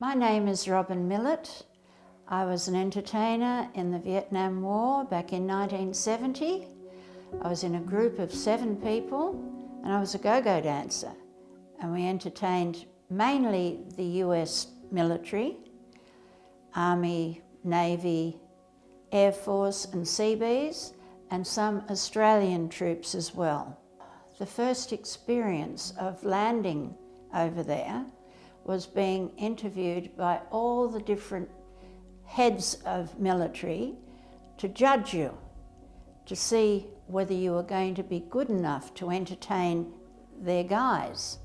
My name is Robyn Millett. I was an entertainer in the Vietnam War back in 1970. I was in a group of 7 people and I was a go-go dancer. And we entertained mainly the US military, Army, Navy, Air Force and Seabees, and some Australian troops as well. The first experience of landing over there was being interviewed by all the different heads of military to judge you, to see whether you were going to be good enough to entertain their guys.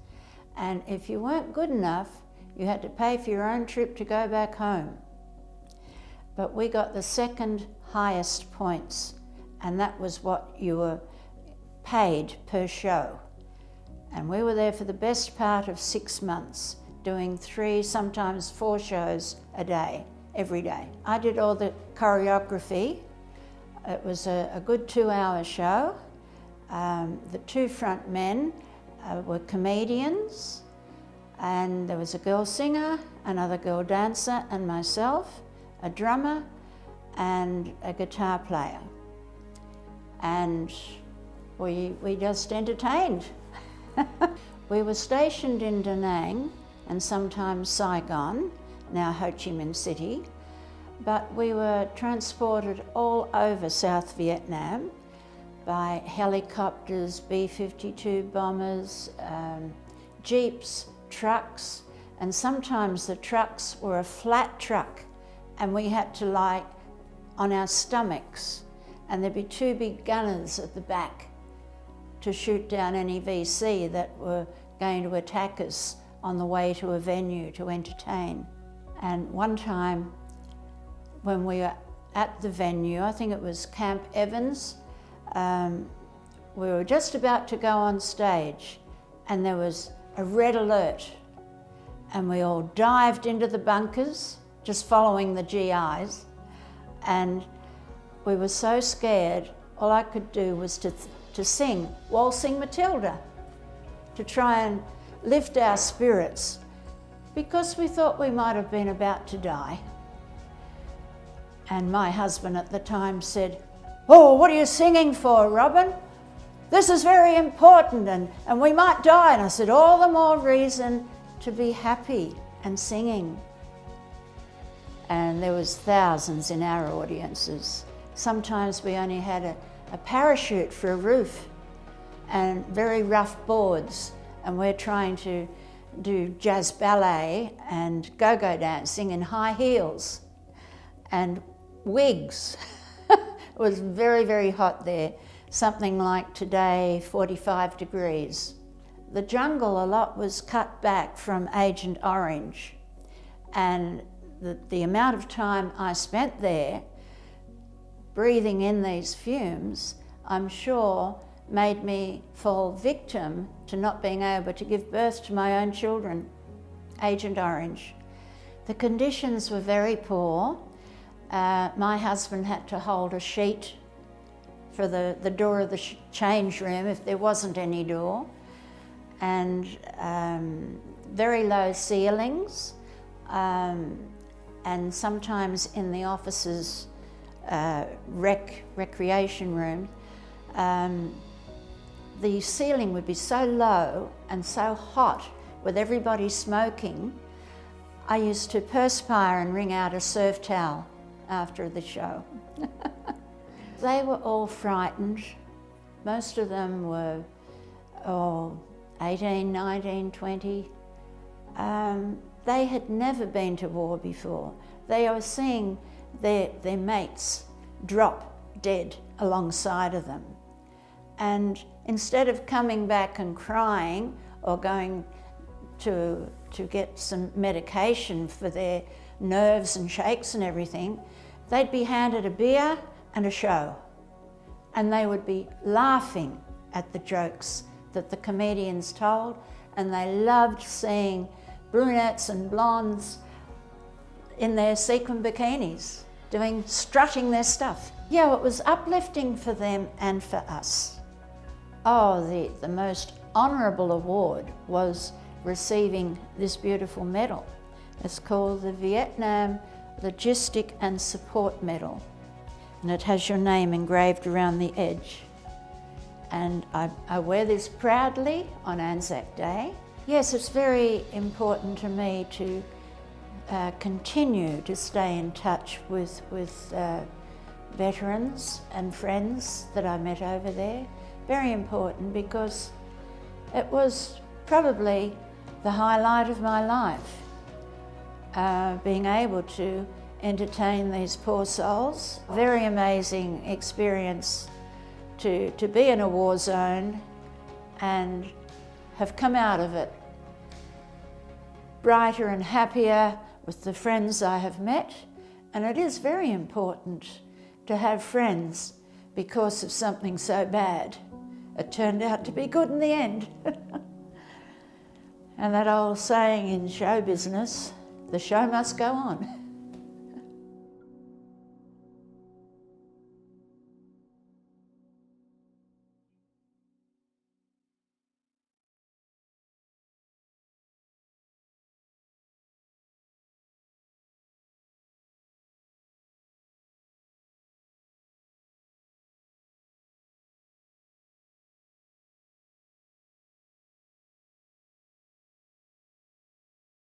And if you weren't good enough, you had to pay for your own trip to go back home. But we got the second highest points, and that was what you were paid per show. And we were there for the best part of 6 months, doing 3, sometimes 4 shows a day, every day. I did all the choreography. It was a good 2-hour show. The 2 front men were comedians, and there was a girl singer, another girl dancer, and myself, a drummer, and a guitar player. And we just entertained. We were stationed in Da Nang and sometimes Saigon, now Ho Chi Minh City, but we were transported all over South Vietnam by helicopters, B-52 bombers, jeeps, trucks, and sometimes the trucks were a flat truck and we had to lie on our stomachs, and there'd be 2 big gunners at the back to shoot down any VC that were going to attack us on the way to a venue to entertain. And one time when we were at the venue, I think it was Camp Evans, we were just about to go on stage and there was a red alert and we all dived into the bunkers, just following the GIs, and we were so scared, all I could do was to sing Waltzing Matilda, to try and lift our spirits, because we thought we might have been about to die. And my husband at the time said, "Oh, what are you singing for, Robyn? This is very important and we might die." And I said, "All the more reason to be happy and singing." And there was thousands in our audiences. Sometimes we only had a parachute for a roof and very rough boards, and we're trying to do jazz ballet and go-go dancing in high heels and wigs. It was very, very hot there, something like today, 45 degrees. The jungle a lot was cut back from Agent Orange, and the amount of time I spent there breathing in these fumes, I'm sure made me fall victim to not being able to give birth to my own children. Agent Orange. The conditions were very poor. My husband had to hold a sheet for the door of the change room if there wasn't any door, and very low ceilings, and sometimes in the offices, recreation room, the ceiling would be so low and so hot with everybody smoking, I used to perspire and wring out a surf towel after the show. They were all frightened. Most of them were 18, 19, 20. They had never been to war before. They were seeing their mates drop dead alongside of them. And instead of coming back and crying or going to get some medication for their nerves and shakes and everything, they'd be handed a beer and a show. And they would be laughing at the jokes that the comedians told, and they loved seeing brunettes and blondes in their sequin bikinis, strutting their stuff. Yeah, it was uplifting for them and for us. Oh, the most honourable award was receiving this beautiful medal. It's called the Vietnam Logistic and Support Medal, and it has your name engraved around the edge. And I wear this proudly on Anzac Day. Yes, it's very important to me to continue to stay in touch with veterans and friends that I met over there. Very important, because it was probably the highlight of my life, being able to entertain these poor souls. Very amazing experience to be in a war zone and have come out of it brighter and happier with the friends I have met. And it is very important to have friends because of something so bad. It turned out to be good in the end. And that old saying in show business, the show must go on.